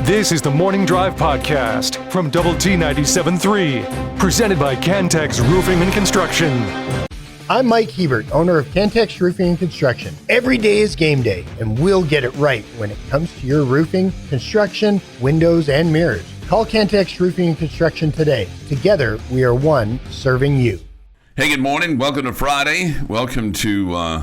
This is the Morning Drive Podcast from Double T 97.3, presented by Cantex Roofing and Construction. I'm Mike Hebert, owner of Cantex Roofing and Construction. Every day is game day, and we'll get it right when it comes to your roofing, construction, windows, and mirrors. Call Cantex Roofing and Construction today. Together, we are one serving you. Hey, good morning. Welcome to Friday. Welcome to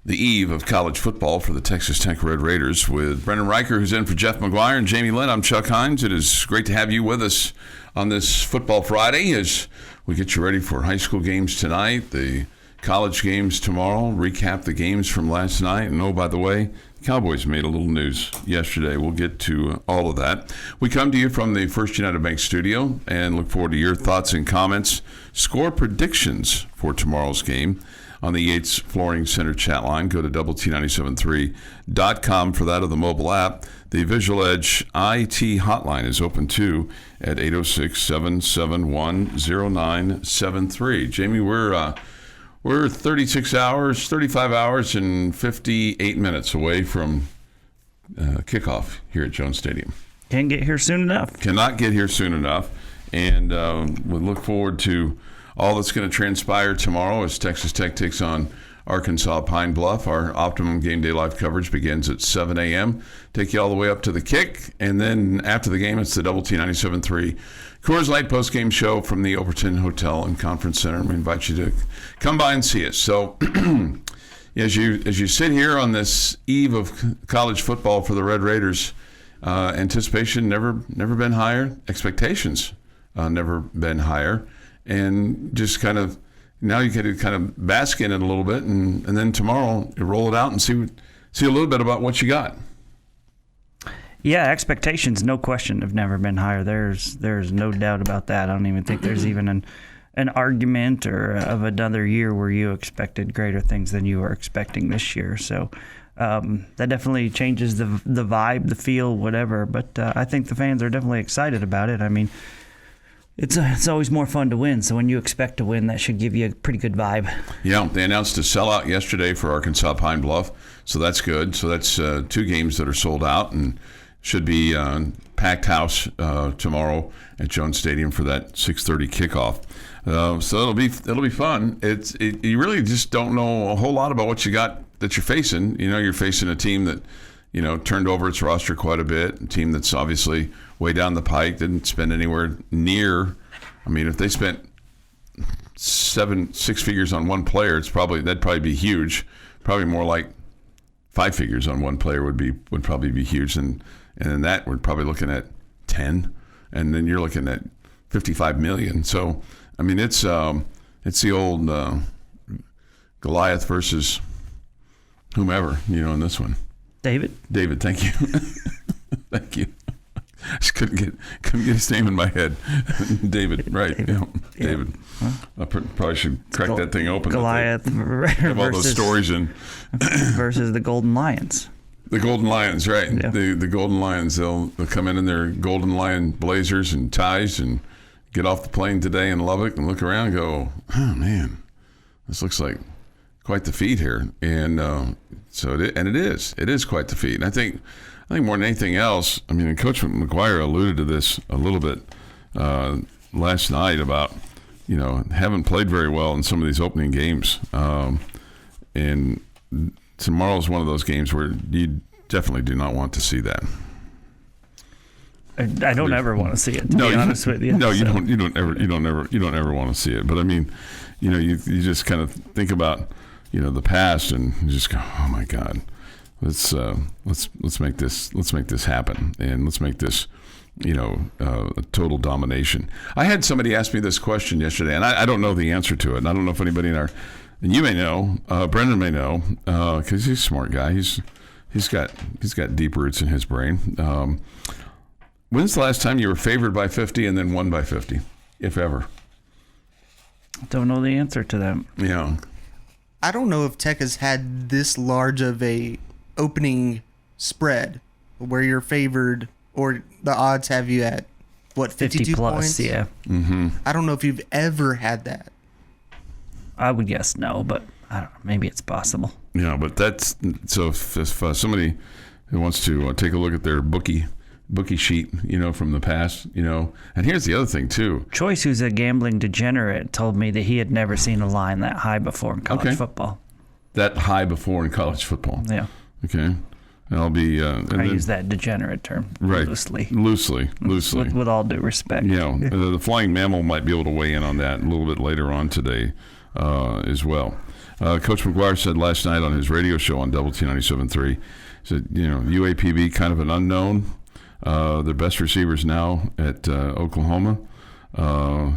the eve of college football for the Texas Tech Red Raiders with Brendan Riker, who's in for Jeff McGuire, and Jamie Lent. I'm Chuck Heinz. It is great to have you with us on this Football Friday as we get you ready for high school games tonight, the college games tomorrow, recap the games from last night. And oh, by the way, the Cowboys made a little news yesterday. We'll get to all of that. We come to you from the First United Bank studio and look forward to your thoughts and comments. Score predictions for tomorrow's game on the Yates Flooring Center chat line. Go to doublet973.com for that, or the mobile app. The Visual Edge IT hotline is open too at 806-771-0973. Jamie, we're 35 hours and 58 minutes away from kickoff here at Jones Stadium. Can't get here soon enough. Cannot get here soon enough. And we look forward to all that's going to transpire tomorrow as Texas Tech takes on Arkansas Pine Bluff. Our Optimum Game Day live coverage begins at 7 a.m. Take you all the way up to the kick. And then after the game, it's the Double T 97.3 Coors Light postgame show from the Overton Hotel and Conference Center. We invite you to come by and see us. So as you sit here on this eve of college football for the Red Raiders, anticipation never been higher. Expectations never been higher. And just kind of, now you get to kind of bask in it a little bit, and then tomorrow you roll it out and see a little bit about what you got. Yeah, expectations, no question, have never been higher. There's no doubt about that. I don't even think there's even an argument or of another year where you expected greater things than you were expecting this year. So that definitely changes the vibe, the feel, whatever. But I think the fans are definitely excited about it. I mean, It's always more fun to win, so when you expect to win, that should give you a pretty good vibe. Yeah, they announced a sellout yesterday for Arkansas Pine Bluff, so that's good. So that's two games that are sold out and should be packed house tomorrow at Jones Stadium for that 6:30 kickoff. So it'll be fun. You really just don't know a whole lot about what you got that you're facing. You know, you're facing a team that turned over its roster quite a bit. A team that's obviously way down the pike, didn't spend anywhere near. I mean, if they spent six figures on one player, that'd probably be huge. Probably more like 5 figures on one player would probably be huge, and then that we're probably looking at 10, and then you're looking at $55 million. So I mean, it's the old Goliath versus whomever in this one. David, thank you. Thank you. I just couldn't get his name in my head. David, right? David. Huh? I probably should crack that thing open. Goliath have all those stories in versus the Golden Lions. The Golden Lions, right? Yeah. The Golden Lions. They'll come in their Golden Lion blazers and ties and get off the plane today in Lubbock and look around and go, oh man, this looks like quite the feat here. And it is quite the feat. And I think more than anything else, I mean, Coach McGuire alluded to this a little bit last night about, haven't played very well in some of these opening games. And tomorrow's one of those games where you definitely do not want to see that. I don't ever want to see it, to be honest with you. No, you don't ever want to see it. But I mean, you just kind of think about, the past and you just go, oh my God. Let's make this happen, and let's make this a total domination. I had somebody ask me this question yesterday, and I don't know the answer to it. And I don't know if anybody and you may know, Brendan may know, because he's a smart guy. He's got deep roots in his brain. When's the last time you were favored by 50 and then won by 50, if ever? Don't know the answer to that. Yeah. I don't know if Tech has had this large of a opening spread where you're favored, or the odds have you at 52 plus points? Yeah. Mm-hmm. I don't know if you've ever had that. I would guess no, but I don't know, maybe it's possible. Yeah, but that's so if somebody who wants to take a look at their bookie bookie sheet, from the past, And here's the other thing too. Choice, who's a gambling degenerate, told me that he had never seen a line that high before in college football. That high before in college football. Yeah. Okay. And I'll be. I use that degenerate term loosely. Loosely. With all due respect. The Flying Mammal might be able to weigh in on that a little bit later on today as well. Coach McGuire said last night on his radio show on Double T 97.3, said, UAPB kind of an unknown. Their best receivers now at Oklahoma.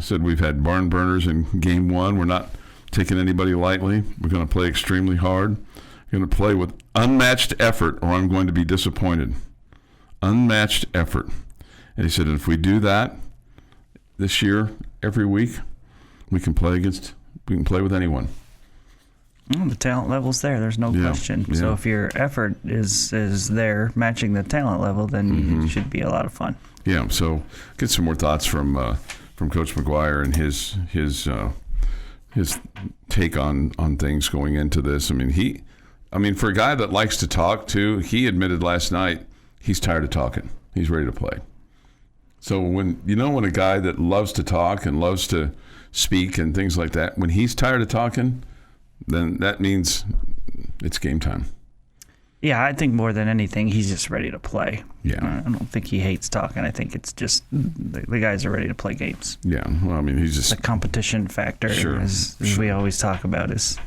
Said we've had barn burners in game one. We're not taking anybody lightly. We're going to play extremely hard. We're going to play with unmatched effort, or I'm going to be disappointed. Unmatched effort. And he said, if we do that this year, every week, we can play with anyone. Well, the talent level's there. There's no question. Yeah. So if your effort is there, matching the talent level, then it should be a lot of fun. Yeah. So get some more thoughts from Coach McGuire and his take on things going into this. I mean, for a guy that likes to talk too, he admitted last night he's tired of talking. He's ready to play. So when a guy that loves to talk and loves to speak and things like that, when he's tired of talking, then that means it's game time. Yeah, I think more than anything, he's just ready to play. Yeah. I don't think he hates talking. I think it's just the guys are ready to play games. Yeah, well, he's just... The competition factor, as we always talk about, is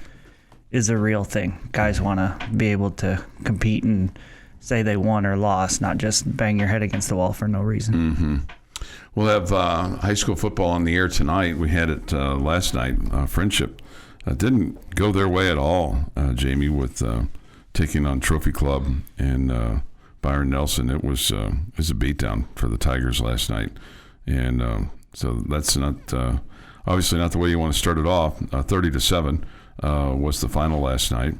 a real thing. Guys want to be able to compete and say they won or lost, not just bang your head against the wall for no reason. Mm-hmm. We'll have high school football on the air tonight. We had it last night, Friendship. Didn't go their way at all, Jamie, with taking on Trophy Club and Byron Nelson. It was a beatdown for the Tigers last night. And so that's not obviously not the way you want to start it off. 30-7 was the final last night.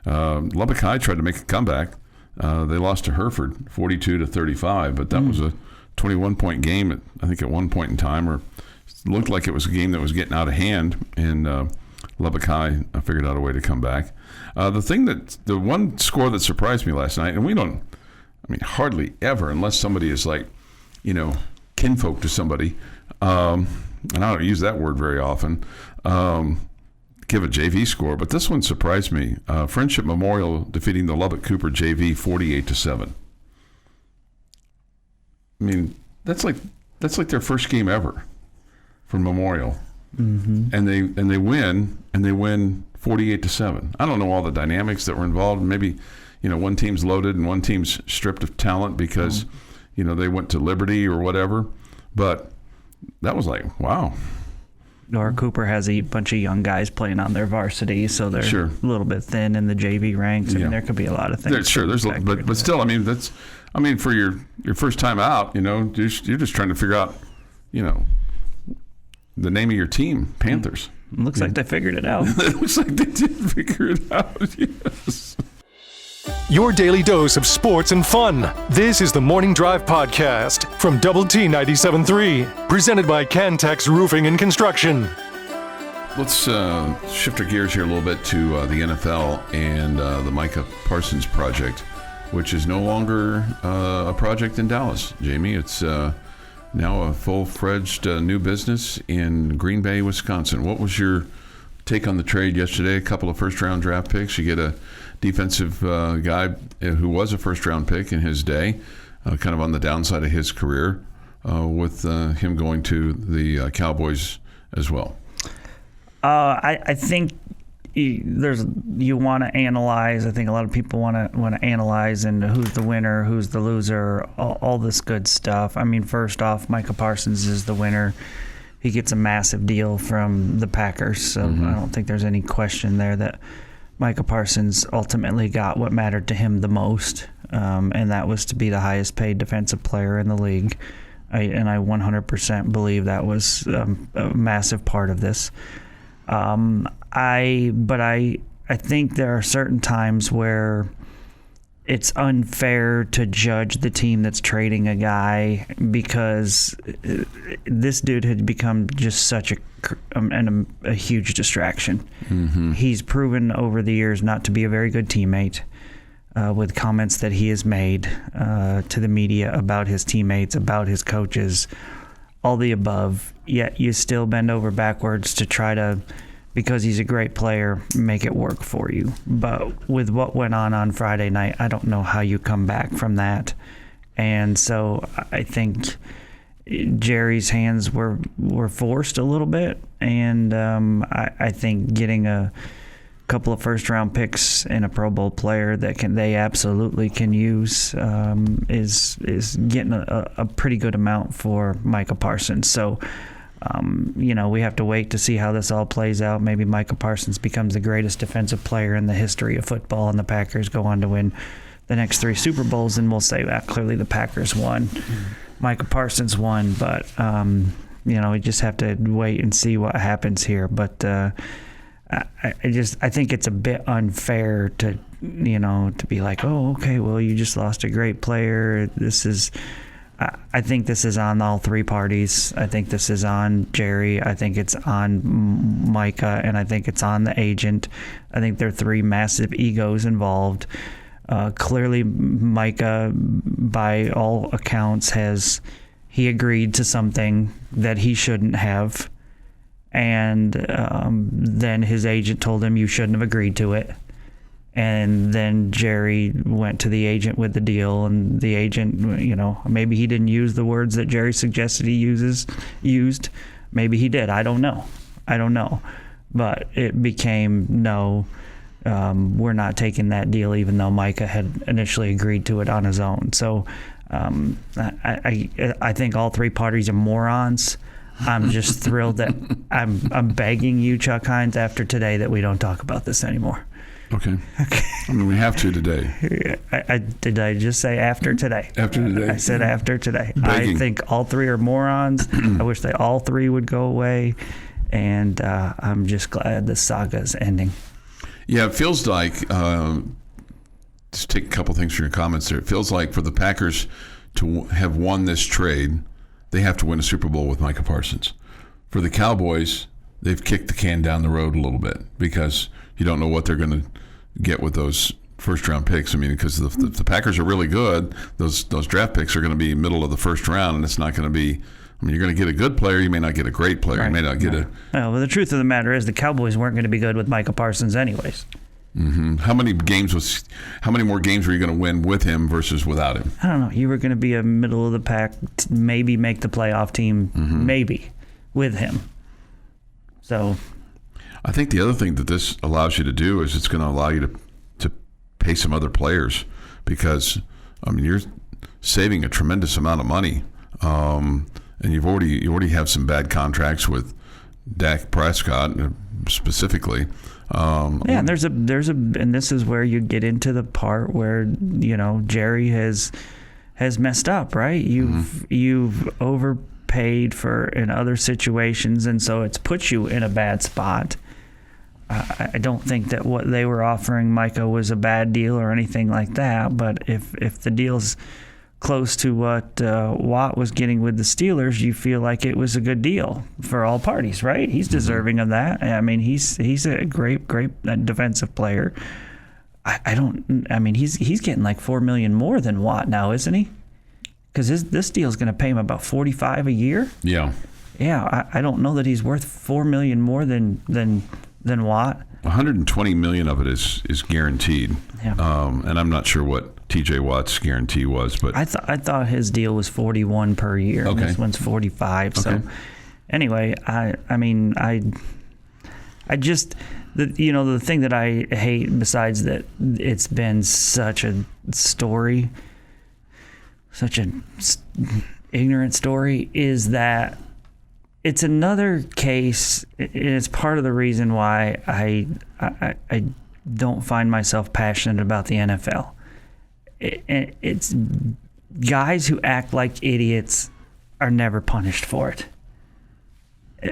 Lubbock High tried to make a comeback. They lost to Hereford 42-35, but that was a 21-point game, I think, at one point in time, or it looked like it was a game that was getting out of hand, and Lubbock High figured out a way to come back. The one score that surprised me last night, and we don't, hardly ever, unless somebody is like, kinfolk to somebody, and I don't use that word very often, give a JV score, but this one surprised me. Friendship Memorial defeating the Lubbock Cooper JV 48-7. That's like their first game ever for Memorial. Mm-hmm. And they win 48-7. I don't know all the dynamics that were involved. Maybe one team's loaded and one team's stripped of talent because they went to Liberty or whatever. But that was like, wow. Or Cooper has a bunch of young guys playing on their varsity, so they're a little bit thin in the JV ranks. There could be a lot of things. But still, that's for your first time out, you're just trying to figure out, the name of your team, Panthers. Looks like they figured it out. It looks like they did figure it out, yes. Your daily dose of sports and fun. This is the Morning Drive Podcast from Double T 97.3, presented by Cantex Roofing and Construction. Let's shift our gears here a little bit to the NFL and the Micah Parsons project, which is no longer a project in Dallas, Jamie. It's now a full-fledged new business in Green Bay, Wisconsin. What was your take on the trade yesterday? A couple of first-round draft picks. You get a defensive guy who was a first-round pick in his day, kind of on the downside of his career, with him going to the Cowboys as well. I think you want to analyze. I think a lot of people want to analyze and who's the winner, who's the loser, all this good stuff. First off, Micah Parsons is the winner. He gets a massive deal from the Packers, so I don't think there's any question there that Micah Parsons ultimately got what mattered to him the most, and that was to be the highest paid defensive player in the league. I 100% believe that was a massive part of this. I think there are certain times where it's unfair to judge the team that's trading a guy because this dude had become just such a huge distraction. Mm-hmm. He's proven over the years not to be a very good teammate. with comments that he has made to the media about his teammates, about his coaches, all the above, yet you still bend over backwards to try to, because he's a great player, make it work for you. But with what went on Friday night, I don't know how you come back from that. And so I think Jerry's hands were forced a little bit, and I think getting a couple of first-round picks and a Pro Bowl player that they absolutely can use is getting a pretty good amount for Micah Parsons. So, we have to wait to see how this all plays out. Maybe Micah Parsons becomes the greatest defensive player in the history of football, and the Packers go on to win the next 3 Super Bowls, and we'll say that clearly the Packers won. Micah Parsons won, but, we just have to wait and see what happens here. But I think it's a bit unfair to be like, oh, okay, well, you just lost a great player. I think this is on all 3 parties. I think this is on Jerry. I think it's on Micah, and I think it's on the agent. I think there are 3 massive egos involved. Clearly, Micah, by all accounts, he agreed to something that he shouldn't have. And then his agent told him you shouldn't have agreed to it. And then Jerry went to the agent with the deal, and the agent, maybe he didn't use the words that Jerry suggested he used. Maybe he did. I don't know. But it became no, we're not taking that deal, even though Micah had initially agreed to it on his own. So I think all 3 parties are morons. I'm just thrilled that I'm begging you, Chuck Heinz, after today that we don't talk about this anymore. Okay. I mean, we have to today. Did I just say after today? After today. I said after today. Begging. I think all 3 are morons. I wish they all 3 would go away. And I'm just glad the saga is ending. Yeah, it feels like, just take a couple things from your comments there. It feels like for the Packers to have won this trade, they have to win a Super Bowl with Micah Parsons. For the Cowboys, they've kicked the can down the road a little bit because you don't know what they're going to get with those first-round picks. I mean, because the Packers are really good, those draft picks are going to be middle of the first round, and it's not going to be – I mean, you're going to get a good player. You may not get a great player. Right. You may not get a – Well, the truth of the matter is the Cowboys weren't going to be good with Micah Parsons anyways. Mm-hmm. How many more games were you going to win with him versus without him? I don't know. You were going to be a middle of the pack, maybe make the playoff team, maybe with him. So, I think the other thing that this allows you to do is it's going to allow you to pay some other players because you're saving a tremendous amount of money, and you already have some bad contracts with Dak Prescott specifically. And and this is where you get into the part where Jerry has messed up, right? You've overpaid in other situations, and so it's put you in a bad spot. I don't think that what they were offering Micah was a bad deal or anything like that, but if the deal's close to what Watt was getting with the Steelers, you feel like it was a good deal for all parties, right? He's deserving of that. I mean, he's a great defensive player. He's getting like $4 million more than Watt now, isn't he? Because this deal is going to pay him about $45 a year. Yeah. Yeah, I don't know that he's worth $4 million more than Watt. $120 million of it is guaranteed. Yeah. And I'm not sure what TJ Watt's guarantee was, but I thought his deal was 41 per year. Okay. This one's 45. Okay. So anyway, I just the thing that I hate, besides that it's been such a story, such an ignorant story, is that it's another case. It's part of the reason why I don't find myself passionate about the NFL. It's guys who act like idiots are never punished for it.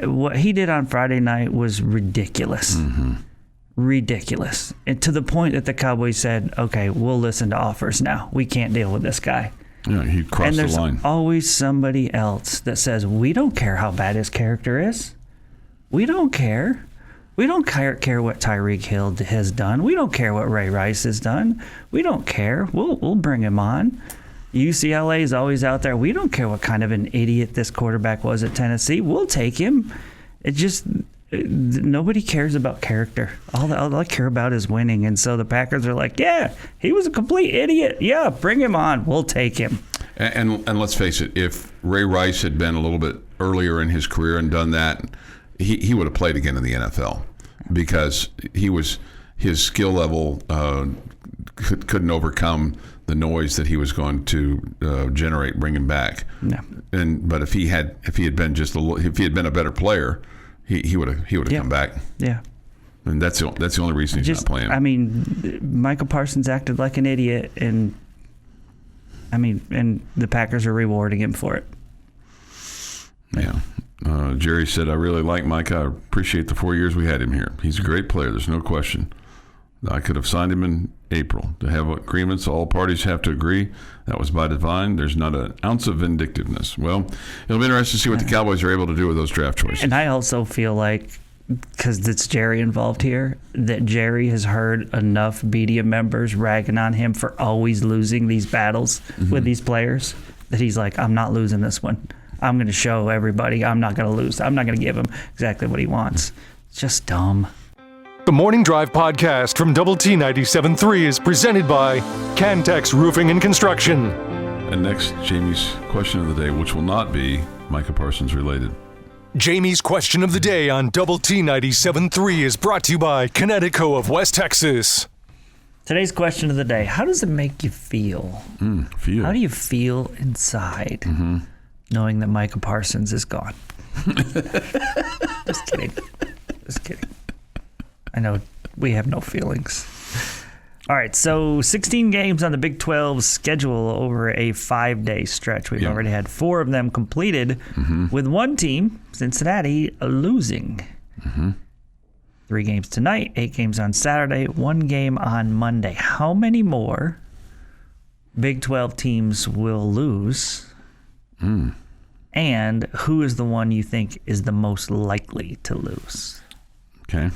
What he did on Friday night was ridiculous. Ridiculous. And to the point that the Cowboys said, okay, we'll listen to offers now. We can't deal with this guy. Yeah, he crossed the line. And there's always somebody else that says, we don't care how bad his character is. We don't care. We don't care what Tyreek Hill has done. We don't care what Ray Rice has done. We don't care. We'll bring him on. UCLA is always out there. We don't care what kind of an idiot this quarterback was at Tennessee. We'll take him. Nobody cares about character. All I care about is winning. And so the Packers are like, yeah, he was a complete idiot. Yeah, bring him on. We'll take him. And let's face it, if Ray Rice had been a little bit earlier in his career and done that, he would have played again in the NFL because his skill level couldn't overcome the noise that he was going to generate bringing back. Yeah. But if he had been a better player, he would have come back. Yeah. And that's the only reason he's not playing. I mean, Micah Parsons acted like an idiot, and the Packers are rewarding him for it. Yeah. Jerry said, I really like Micah. I appreciate the 4 years we had him here. He's a great player. There's no question. I could have signed him in April. To have agreements, all parties have to agree. That was by design. There's not an ounce of vindictiveness. Well, it'll be interesting to see what the Cowboys are able to do with those draft choices. And I also feel like, because it's Jerry involved here, that Jerry has heard enough media members ragging on him for always losing these battles with these players that he's like, I'm not losing this one. I'm going to show everybody I'm not going to lose. I'm not going to give him exactly what he wants. It's just dumb. The Morning Drive podcast from Double T 97.3 is presented by Cantex Roofing and Construction. And next, Jamie's question of the day, which will not be Micah Parsons related. Jamie's question of the day on Double T 97.3 is brought to you by Connecticut of West Texas. Today's question of the day, how does it make you feel? How do you feel inside knowing that Micah Parsons is gone? Just kidding. I know we have no feelings. All right, so 16 games on the Big 12 schedule over a 5-day stretch. We've already had 4 of them completed with one team, Cincinnati, losing. 3 games tonight, 8 games on Saturday, 1 game on Monday. How many more Big 12 teams will lose? And who is the one you think is the most likely to lose? Okay.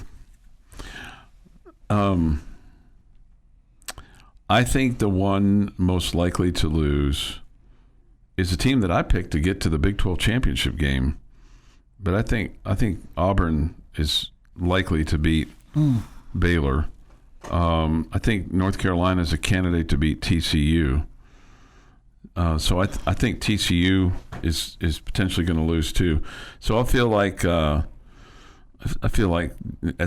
I think the one most likely to lose is the team that I picked to get to the Big 12 championship game. But I think Auburn is likely to beat Baylor. I think North Carolina is a candidate to beat TCU. So I think TCU is potentially going to lose too. So I feel like at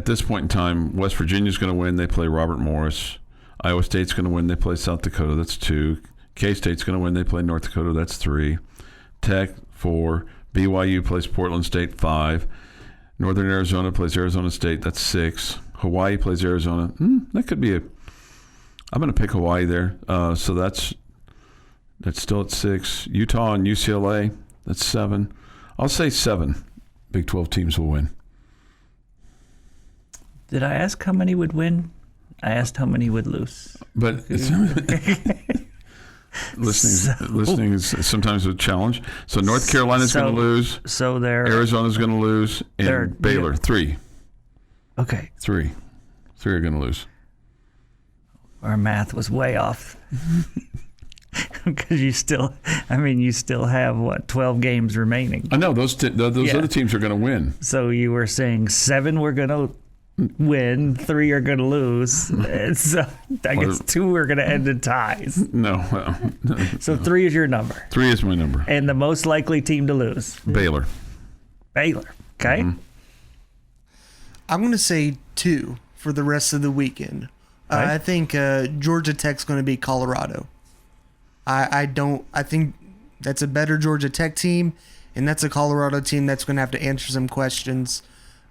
this point in time, West Virginia's going to win. They play Robert Morris. Iowa State's going to win. They play South Dakota. That's 2. K-State's going to win. They play North Dakota. That's 3. Tech, 4. BYU plays Portland State, 5. Northern Arizona plays Arizona State. That's 6. Hawaii plays Arizona. That could be I'm going to pick Hawaii there. So that's still at 6. Utah and UCLA. That's 7. I'll say 7 Big 12 teams will win. Did I ask how many would win? I asked how many would lose. But listening is sometimes a challenge. So North Carolina's going to lose. So Arizona's going to lose, and Baylor 3. Okay. 3 are going to lose. Our math was way off. Because you still have 12 games remaining. I know those other teams are going to win. So you were saying 7 were going to win, 3 are going to lose. So I guess 2 are going to end in ties. No. So 3 is your number. 3 is my number. And the most likely team to lose? Baylor. Okay. I'm going to say 2 for the rest of the weekend. I think Georgia Tech's going to beat Colorado. I think that's a better Georgia Tech team, and that's a Colorado team that's going to have to answer some questions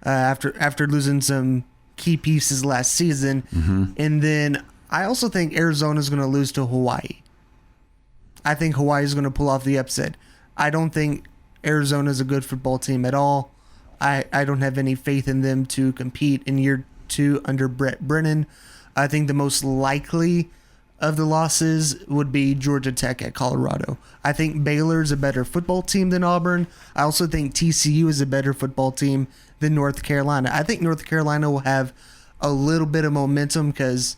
after losing some key pieces last season. And then I also think Arizona's going to lose to Hawaii. I think Hawaii is going to pull off the upset. I don't think Arizona's a good football team at all. I don't have any faith in them to compete in year 2 under Brett Brennan. I think the most likely of the losses would be Georgia Tech at Colorado. I think Baylor's a better football team than Auburn. I also think TCU is a better football team than North Carolina. I think North Carolina will have a little bit of momentum because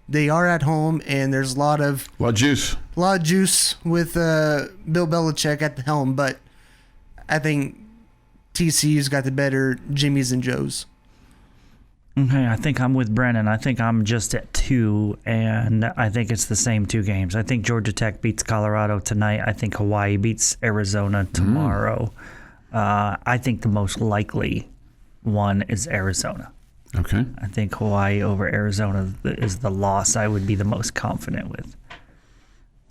they are at home and there's a lot of juice. A lot of juice with Bill Belichick at the helm, but I think TCU's got the better Jimmys and Joes. Okay, I think I'm with Brennan. I think I'm just at 2, and I think it's the same 2 games. I think Georgia Tech beats Colorado tonight. I think Hawaii beats Arizona tomorrow. I think the most likely one is Arizona. Okay. I think Hawaii over Arizona is the loss I would be the most confident with.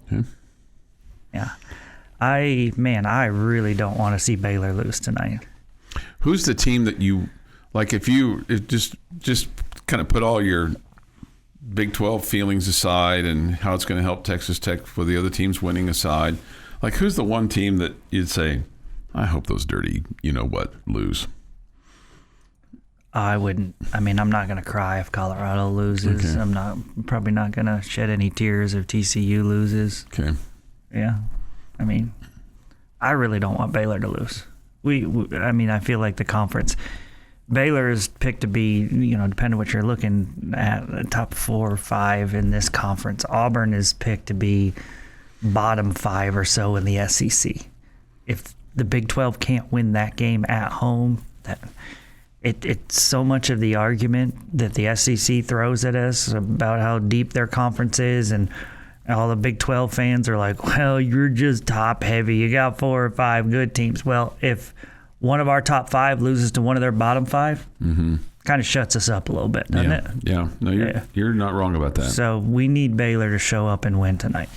Okay. Yeah. I really don't want to see Baylor lose tonight. Who's the team that you like? If you just kind of put all your Big 12 feelings aside and how it's going to help Texas Tech for the other teams winning aside, like who's the one team that you'd say, I hope those dirty, lose? I wouldn't. I mean, I'm not going to cry if Colorado loses. Okay. I'm probably not going to shed any tears if TCU loses. Okay. Yeah. I mean, I really don't want Baylor to lose. I feel like the conference, Baylor is picked to be, depending on what you're looking at, the top 4 or 5 in this conference. Auburn is picked to be bottom 5 or so in the SEC. If the Big 12 can't win that game at home, it's so much of the argument that the SEC throws at us about how deep their conference is, and all the Big 12 fans are like, well, you're just top heavy. You got 4 or 5 good teams. Well, if one of our top 5 loses to one of their bottom 5, kind of shuts us up a little bit, doesn't it? Yeah. No, you're not wrong about that. So we need Baylor to show up and win tonight.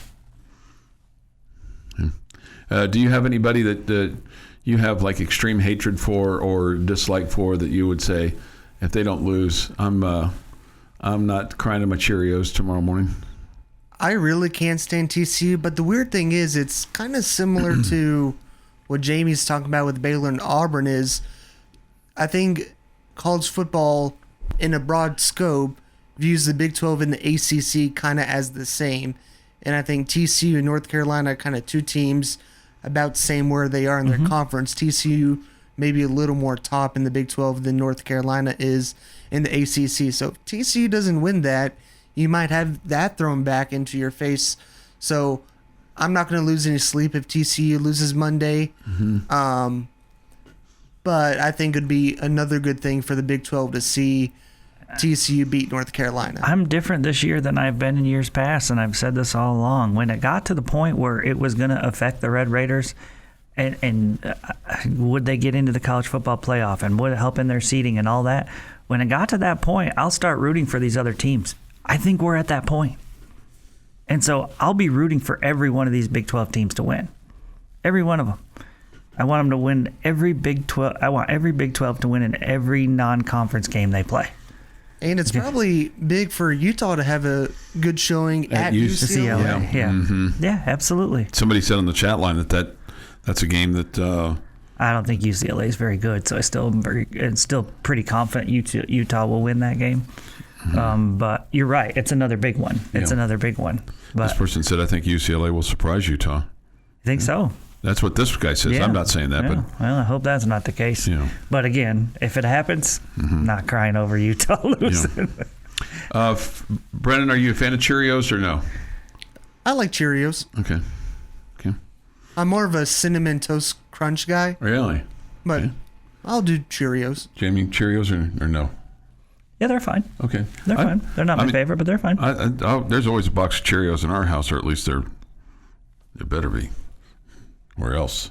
Do you have anybody that you have like extreme hatred for or dislike for that you would say, if they don't lose, I'm not crying to my Cheerios tomorrow morning? I really can't stand TCU, but the weird thing is it's kind of similar to what Jamie's talking about with Baylor and Auburn is I think college football in a broad scope views the Big 12 and the ACC kind of as the same. And I think TCU and North Carolina are kind of 2 teams about the same where they are in their conference. TCU maybe a little more top in the Big 12 than North Carolina is in the ACC. So if TCU doesn't win that, you might have that thrown back into your face. So I'm not going to lose any sleep if TCU loses Monday. But I think it would be another good thing for the Big 12 to see TCU beat North Carolina. I'm different this year than I've been in years past, and I've said this all along. When it got to the point where it was going to affect the Red Raiders, and would they get into the college football playoff, and would it help in their seeding and all that, when it got to that point, I'll start rooting for these other teams. I think we're at that point. And so I'll be rooting for every one of these Big 12 teams to win. Every one of them. I want them to win every Big 12. I want every Big 12 to win in every non-conference game they play. And it's probably big for Utah to have a good showing at UCLA. Yeah, absolutely. Somebody said on the chat line that's a game that I don't think UCLA is very good, so I'm still pretty confident Utah will win that game. But you're right; it's another big one. It's another big one. But this person said, "I think UCLA will surprise Utah." You think so? That's what this guy says. Yeah. I'm not saying that, but well, I hope that's not the case. But again, if it happens, I'm not crying over Utah losing. Brennan, are you a fan of Cheerios or no? I like Cheerios. Okay. I'm more of a cinnamon toast crunch guy. Really? But I'll do Cheerios. Jamie, Cheerios or no? Yeah, they're fine. Okay. They're fine. They're not my favorite, but they're fine. There's always a box of Cheerios in our house, or at least there better be. Where else?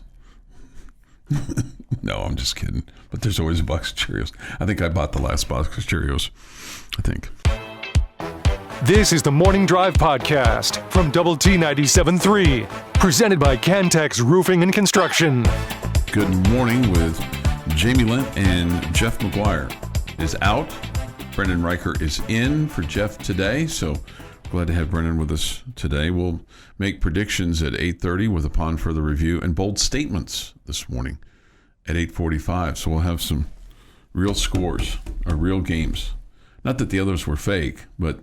No, I'm just kidding. But there's always a box of Cheerios. I think I bought the last box of Cheerios. I think. This is the Morning Drive Podcast from Double T 97.3, presented by Cantex Roofing and Construction. Good morning with Jamie Lent and Jeff McGuire is out. Brendan Riker is in for Jeff today, so glad to have Brendan with us today. We'll make predictions at 8:30 with upon further review and bold statements this morning at 8:45. So we'll have some real scores or real games. Not that the others were fake, but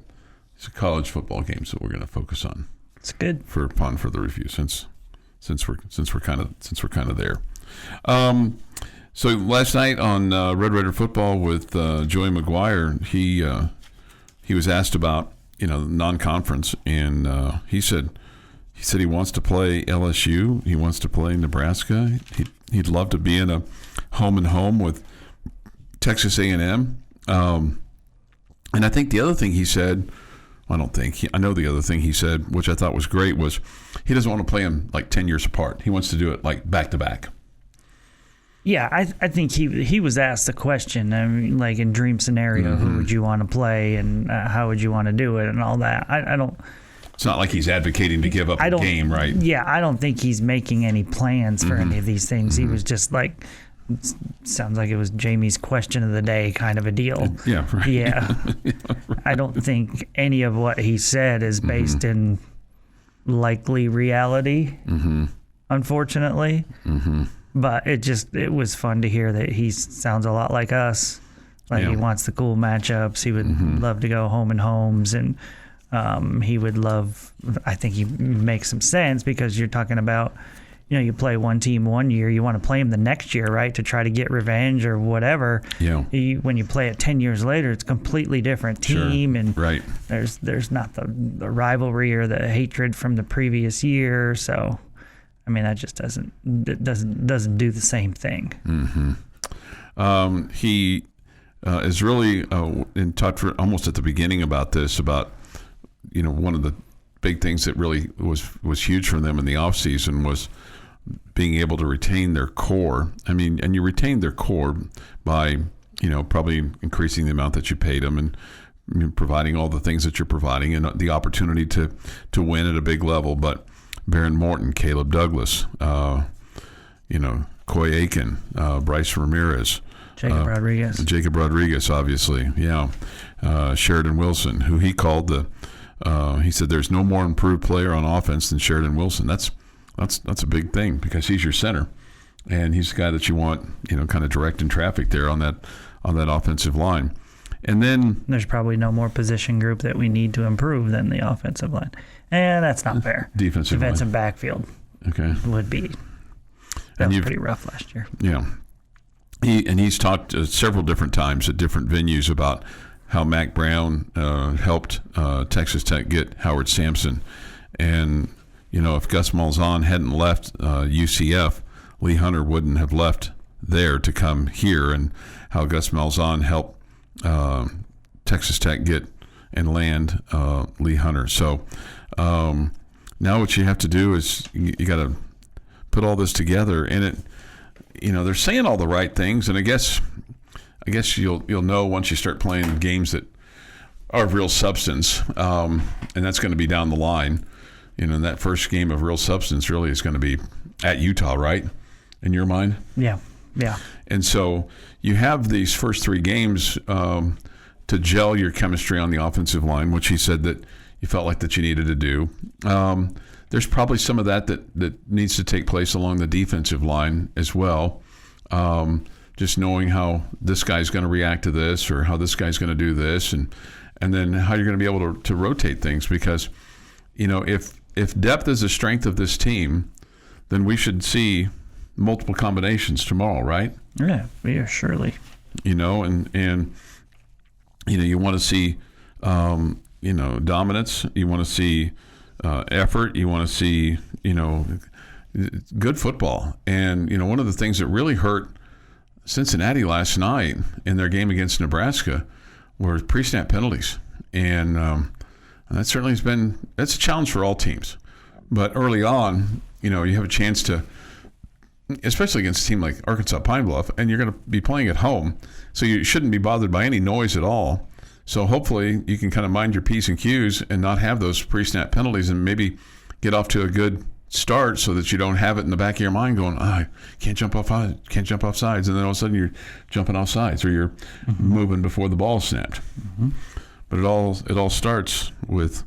It's a college football games that we're going to focus on. It's good upon further review since we're kind of there. So last night on Red Raider football with Joey McGuire, he was asked about non-conference, and he said he wants to play LSU, he wants to play Nebraska, he'd love to be in a home and home with Texas A&M, and I think the other thing he said. I know the other thing he said, which I thought was great, was he doesn't want to play them like 10 years apart. He wants to do it like back to back. Yeah, I think he was asked the question, I mean, like in dream scenario, who would you want to play and how would you want to do it and all that. I don't. It's not like he's advocating to give up a game, right? Yeah, I don't think he's making any plans for any of these things. He was just like, sounds like it was Jamie's question of the day kind of a deal. Yeah, right. Yeah. Right. I don't think any of what he said is based in likely reality, unfortunately. But it was fun to hear that he sounds a lot like us. Like he wants the cool matchups. He would love to go home and homes, and he would love. I think he makes some sense because you're talking about, you play one team one year, you want to play them the next year, right, to try to get revenge or whatever. Yeah. When you play it 10 years later, it's a completely different team, and right. There's not the rivalry or the hatred from the previous year. So, I mean, that just doesn't do the same thing. He is really in touch almost at the beginning about this, about one of the big things that really was huge for them in the offseason was being able to retain their core. I mean, and you retain their core by, probably increasing the amount that you paid them and providing all the things that you're providing and the opportunity to win at a big level. But Baron Morton, Caleb Douglas, Coy Aiken, Bryce Ramirez, Jacob Rodriguez, obviously. Yeah. Sheridan Wilson, who he called he said there's no more improved player on offense than Sheridan Wilson. That's a big thing because he's your center, and he's the guy that you want, kind of directing traffic there on that offensive line. And then there's probably no more position group that we need to improve than the offensive line, and that's not fair. Defensive line. Backfield. Okay. Would be. That was pretty rough last year. Yeah. He's talked several different times at different venues about how Mac Brown helped Texas Tech get Howard Sampson. And, if Gus Malzahn hadn't left UCF, Lee Hunter wouldn't have left there to come here, and how Gus Malzahn helped Texas Tech get and land Lee Hunter. So now what you have to do is you got to put all this together, and they're saying all the right things, and I guess you'll know once you start playing games that are of real substance, and that's going to be down the line. That first game of real substance really is going to be at Utah, right? In your mind? Yeah. And so you have these first three games to gel your chemistry on the offensive line, which he said that you felt like that you needed to do. There's probably some of that needs to take place along the defensive line as well. Just knowing how this guy's going to react to this, or how this guy's going to do this, and then how you're going to be able to rotate things. Because, if depth is a strength of this team, then we should see multiple combinations tomorrow, right? Yeah, surely. And you want to see, dominance. You want to see effort. You want to see, good football. And, one of the things that really hurt Cincinnati last night in their game against Nebraska were pre-snap penalties. And that certainly that's a challenge for all teams. But early on, you have a chance to, especially against a team like Arkansas Pine Bluff, and you're going to be playing at home, so you shouldn't be bothered by any noise at all. So hopefully you can kind of mind your P's and Q's and not have those pre-snap penalties, and maybe get off to a good start so that you don't have it in the back of your mind going, I can't jump off sides, and then all of a sudden you're jumping off sides, or you're moving before the ball snapped. But it all starts with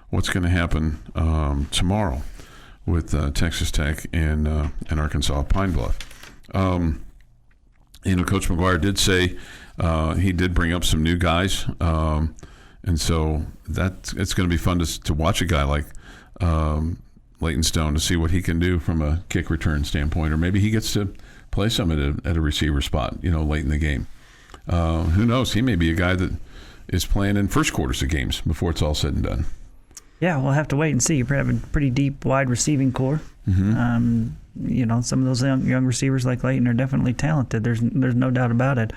what's going to happen tomorrow with Texas Tech and Arkansas Pine Bluff. Coach McGuire did say he did bring up some new guys And so it's going to be fun to watch a guy like Leighton Stone to see what he can do from a kick return standpoint, or maybe he gets to play some at a receiver spot, late in the game. Who knows? He may be a guy that is playing in first quarters of games before it's all said and done. Yeah, we'll have to wait and see. You have a pretty deep, wide receiving core. Mm-hmm. Some of those young receivers like Leighton are definitely talented. There's no doubt about it.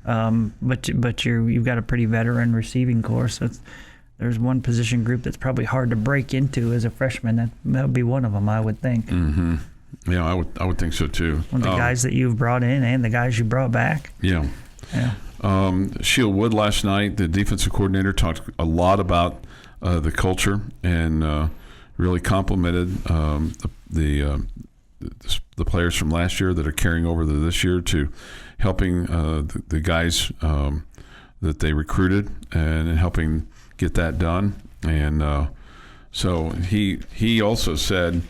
But you've got a pretty veteran receiving core, so there's one position group that's probably hard to break into as a freshman. That would be one of them, I would think. Mm-hmm. Yeah, I would think so too. One of the guys that you've brought in and the guys you brought back. Yeah. Sheila Wood last night, the defensive coordinator, talked a lot about the culture and really complimented the players from last year that are carrying over to this year to helping the guys that they recruited and helping get that done. And so he also said,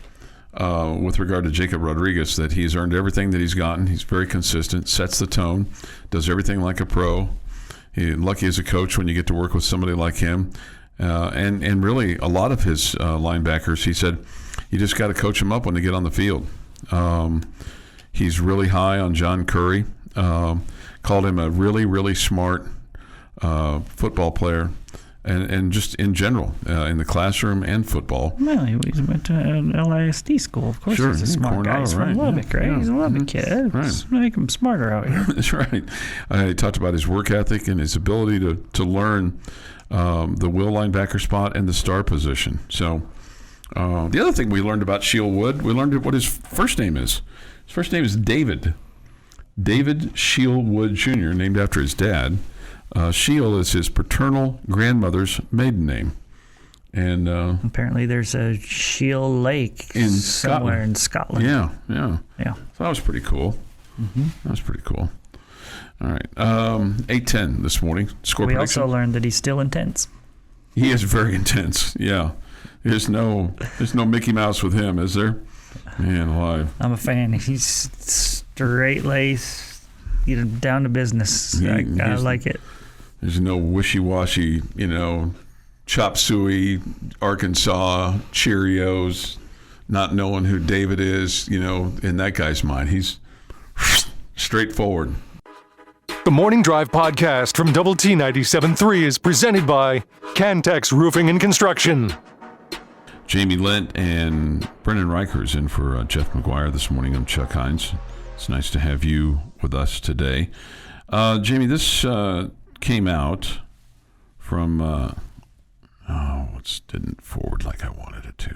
with regard to Jacob Rodriguez, that he's earned everything that he's gotten. He's very consistent, sets the tone, does everything like a pro. He's lucky as a coach when you get to work with somebody like him. And really, a lot of his linebackers, he said, you just got to coach them up when they get on the field. He's really high on John Curry. Called him a really, really smart football player. And just in general, in the classroom and football. Well, he went to an LISD school. Of course, he's a smart guy. He's from Lubbock, right? Yeah. He's a Lubbock kid. Right. Let's make him smarter out here. That's right. He talked about his work ethic and his ability to learn the will linebacker spot and the star position. So the other thing we learned about Sheil Wood, we learned what his first name is. His first name is David. David Sheil Wood Jr., named after his dad. Sheil is his paternal grandmother's maiden name. And apparently there's a Sheil Lake somewhere in Scotland. Yeah. So that was pretty cool. Mm-hmm. That was pretty cool. All right. 8:10 this morning. Score prediction. We also learned that he's still intense. He is very intense. Yeah. There's no Mickey Mouse with him, is there? Man alive. I'm a fan. He's straight laced, down to business. I like it. There's no wishy-washy, chop suey, Arkansas, Cheerios, not knowing who David is, in that guy's mind. He's straightforward. The Morning Drive podcast from Double T 97.3 is presented by Cantex Roofing and Construction. Jamie Lent and Brendan Reicher's in for Jeff McGuire this morning. I'm Chuck Heinz. It's nice to have you with us today. Jamie, this came out from it didn't forward like I wanted it to.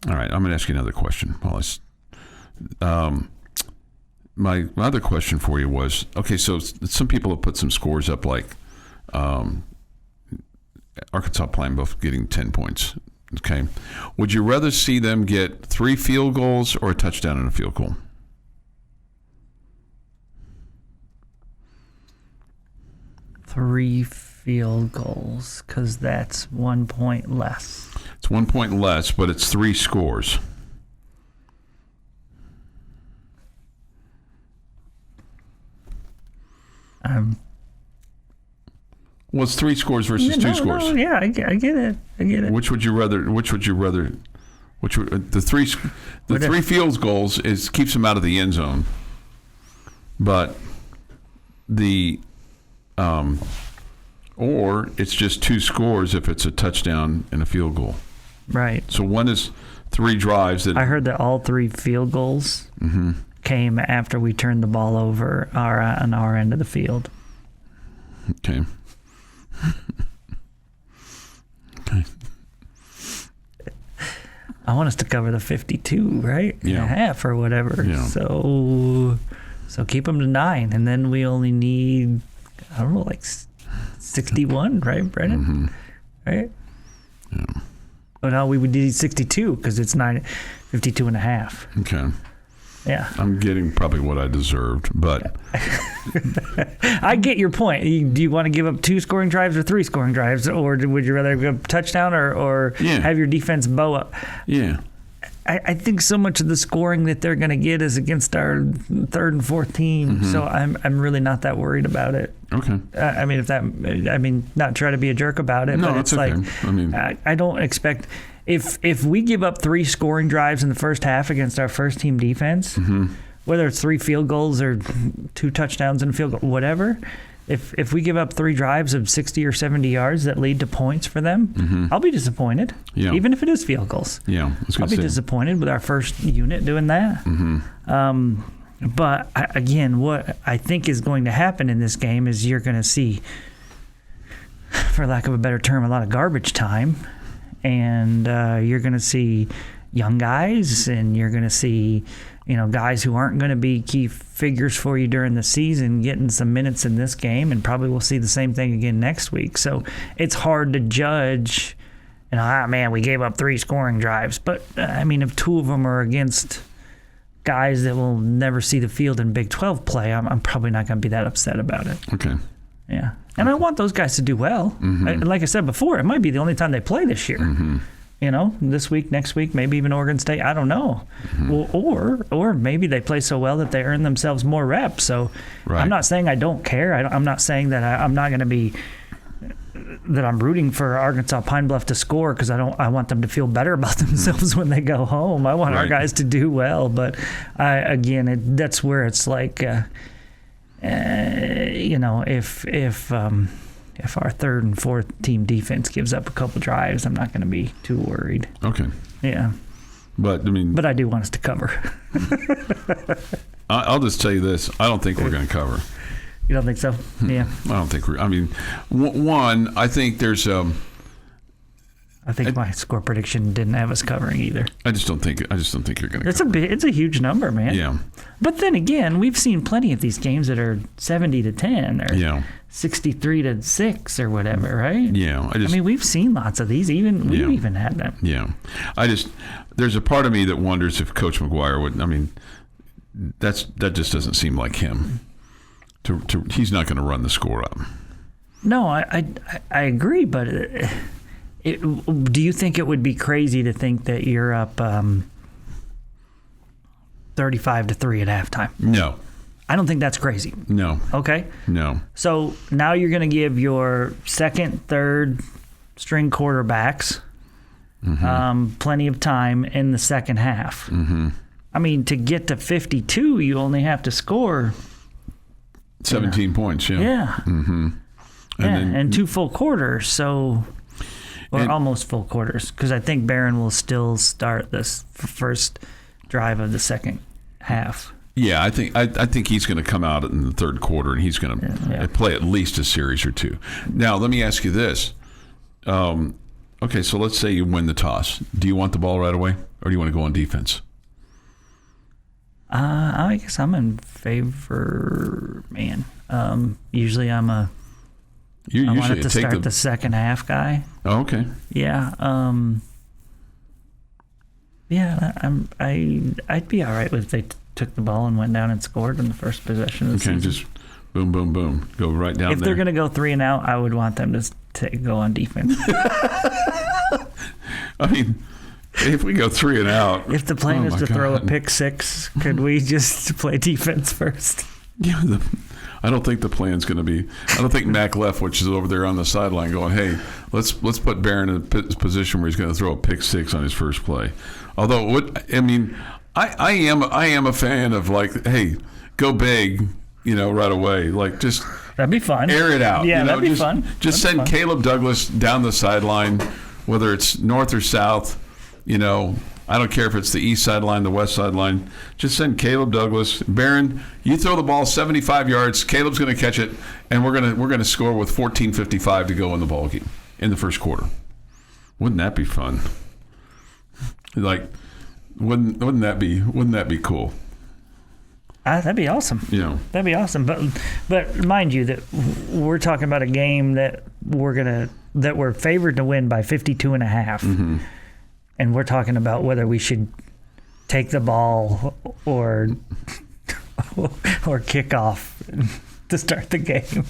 All right, I'm going to ask you another question. My other question for you was, okay, so some people have put some scores up like Arkansas playing both getting 10 points. Okay. Would you rather see them get 3 field goals or a touchdown and a field goal? Three field goals, because that's 1 point less. It's 1 point less, but it's 3 scores. Well, it's 3 scores versus 2 scores. No, yeah, I get it. Which would you rather? The three field goals keeps them out of the end zone, but or it's just 2 scores if it's a touchdown and a field goal. Right. So one is 3 drives that I heard that all 3 field goals came after we turned the ball over on our end of the field. Okay. Okay. I want us to cover the 52, right? Yeah. And a half or whatever. Yeah. So keep them to 9, and then we only need, I don't know, like 61, right, Brennan? Mm-hmm. Right? Yeah. But now we would need 62 because it's 52 and a half. Okay. Yeah. I'm getting probably what I deserved, but I get your point. Do you want to give up 2 scoring drives or 3 scoring drives, or would you rather give a touchdown or Yeah. have your defense bow up? Yeah. I think so much of the scoring that they're going to get is against our third and fourth team, so I'm really not that worried about it. Okay. Not try to be a jerk about it, but it's okay. like I don't expect if we give up 3 scoring drives in the first half against our first team defense, whether it's 3 field goals or 2 touchdowns and a field goal, whatever. If we give up 3 drives of 60 or 70 yards that lead to points for them, I'll be disappointed. Yeah. Even if it is field goals. Yeah, I'll be disappointed with our first unit doing that. But again, what I think is going to happen in this game is you're going to see, for lack of a better term, a lot of garbage time, and you're going to see young guys, and you're going to see guys who aren't going to be key figures for you during the season getting some minutes in this game, and probably we'll see the same thing again next week. So it's hard to judge, we gave up 3 scoring drives. But, if 2 of them are against guys that will never see the field in Big 12 play, I'm probably not going to be that upset about it. Okay. Yeah. And I want those guys to do well. Like I said before, it might be the only time they play this year. This week, next week, maybe even Oregon State. I don't know. Or maybe they play so well that they earn themselves more reps. So right. I'm not saying I don't care. I'm not saying that I'm not going to be that I'm rooting for Arkansas Pine Bluff to score because I want them to feel better about themselves when they go home. I want our guys to do well. But that's where it's like, if our third and fourth team defense gives up a couple drives, I'm not going to be too worried. Okay. Yeah. But I do want us to cover. I'll just tell you this. I don't think we're going to cover. You don't think so? Yeah. I don't think one, I think there's I think my score prediction didn't have us covering either. I just don't think you're going to cover. It's a huge number, man. Yeah. But then again, we've seen plenty of these games that are 70-10 or 63-6 or whatever, right? Yeah. We've seen lots of these. We've even had them. Yeah. There's a part of me that wonders if Coach McGuire would. That just doesn't seem like him. He's not going to run the score up. No, I agree, but do you think it would be crazy to think that you're up 35-3 at halftime? No. I don't think that's crazy. No. Okay? No. So now you're going to give your second, third string quarterbacks plenty of time in the second half. To get to 52, you only have to score 17 points, yeah. Yeah. And 2 full quarters, almost full quarters, because I think Barron will still start this first drive of the second half. Yeah, I think he's going to come out in the third quarter, and he's going to play at least a series or 2. Now, let me ask you this. Okay, so let's say you win the toss. Do you want the ball right away, or do you want to go on defense? I guess I'm in favor, man. Usually I wanted to start the second half guy. Oh, okay. Yeah. I'd be all right if they took the ball and went down and scored in the first possession of the season. Just boom, boom, boom. Go right down there. If they're going to go 3 and out, I would want them to go on defense. If we go 3 and out. If the plan is to throw a pick 6, could we just play defense first? Yeah, I don't think the plan's going to be. I don't think Mac Leftwich is over there on the sideline going, "Hey, let's put Barron in a position where he's going to throw a pick 6 on his first play." Although, I am a fan of hey, go big, right away. That'd be fun. Air it out. Yeah, that'd be fun. Just send Caleb Douglas down the sideline, whether it's north or south. I don't care if it's the east sideline, the west sideline. Just send Caleb Douglas. Barron, you throw the ball 75 yards. Caleb's going to catch it, and we're going to score with 14:55 to go in the ball game in the first quarter. Wouldn't that be fun? Wouldn't that be cool? That'd be awesome. Yeah, that'd be awesome. But mind you that we're talking about a game that we're favored to win by 52.5. And we're talking about whether we should take the ball or kick off to start the game.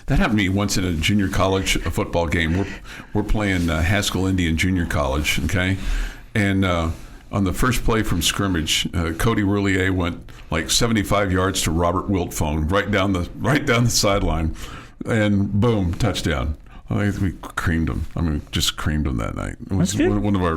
That happened to me once in a junior college football game. We're playing Haskell Indian Junior College, okay? And On the first play from scrimmage, Cody Roulier went like 75 yards to Robert Wiltfong right down the sideline, and boom, touchdown. We creamed them. I mean, just creamed them that night. It was one of our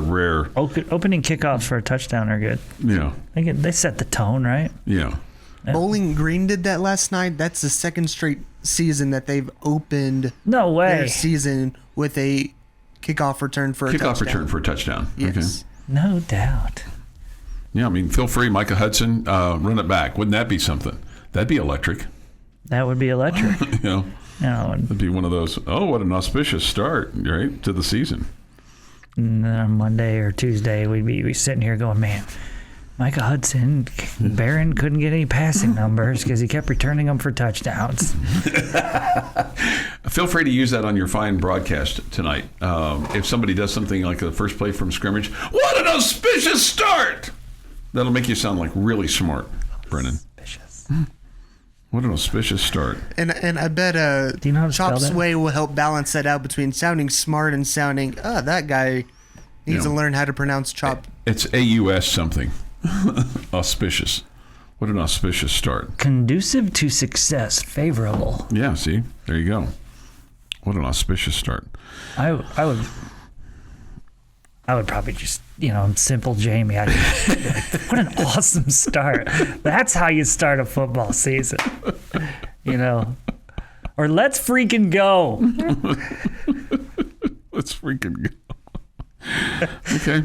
rare Opening kickoffs for a touchdown are good. Yeah. They set the tone, right? Yeah. Bowling Green did that last night. That's the second straight season that they've opened their season with a kickoff return for a touchdown. Kickoff return for a touchdown. Yes. Okay. No doubt. Yeah, I mean, feel free, Micah Hudson, run it back. Wouldn't that be something? That'd be electric. That would be electric. It'd be one of those, what an auspicious start, right, to the season. And then on Monday or Tuesday, we'd be sitting here going, man, Micah Hudson, Barron couldn't get any passing numbers because he kept returning them for touchdowns. Feel free to use that on your fine broadcast tonight. If somebody does something like the first play from scrimmage, what an auspicious start! That'll make you sound like really smart, Brennan. Auspicious. What an auspicious start. And I bet Do you know how to Chop spell that? Sway will help balance that out between sounding smart and sounding, that guy needs to learn how to pronounce chop. It's AUS something. Auspicious. What an auspicious start. Conducive to success, favorable. Yeah, see? There you go. What an auspicious start. I would probably just, simple Jamie. I'd be like, what an awesome start. That's how you start a football season. Or let's freaking go. Let's freaking go. Okay.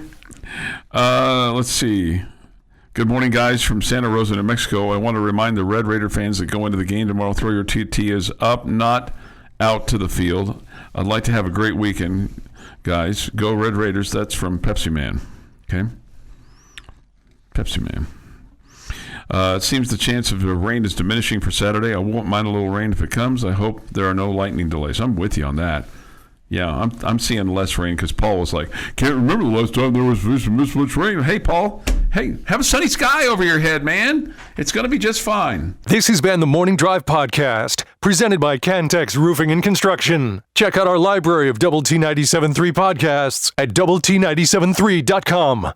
Let's see. Good morning, guys, from Santa Rosa, New Mexico. I want to remind the Red Raider fans that go into the game tomorrow, throw your tortillas up, not out to the field. I'd like to have a great weekend, guys. Go Red Raiders. That's from Pepsi Man. Okay? Pepsi Man. It seems the chance of rain is diminishing for Saturday. I won't mind a little rain if it comes. I hope there are no lightning delays. I'm with you on that. Yeah, I'm seeing less rain because Paul was like, can't remember the last time there was this much rain. Hey, Paul, have a sunny sky over your head, man. It's going to be just fine. This has been the Morning Drive Podcast, presented by Cantex Roofing and Construction. Check out our library of Double T 97.3 podcasts at doublet97.3.com.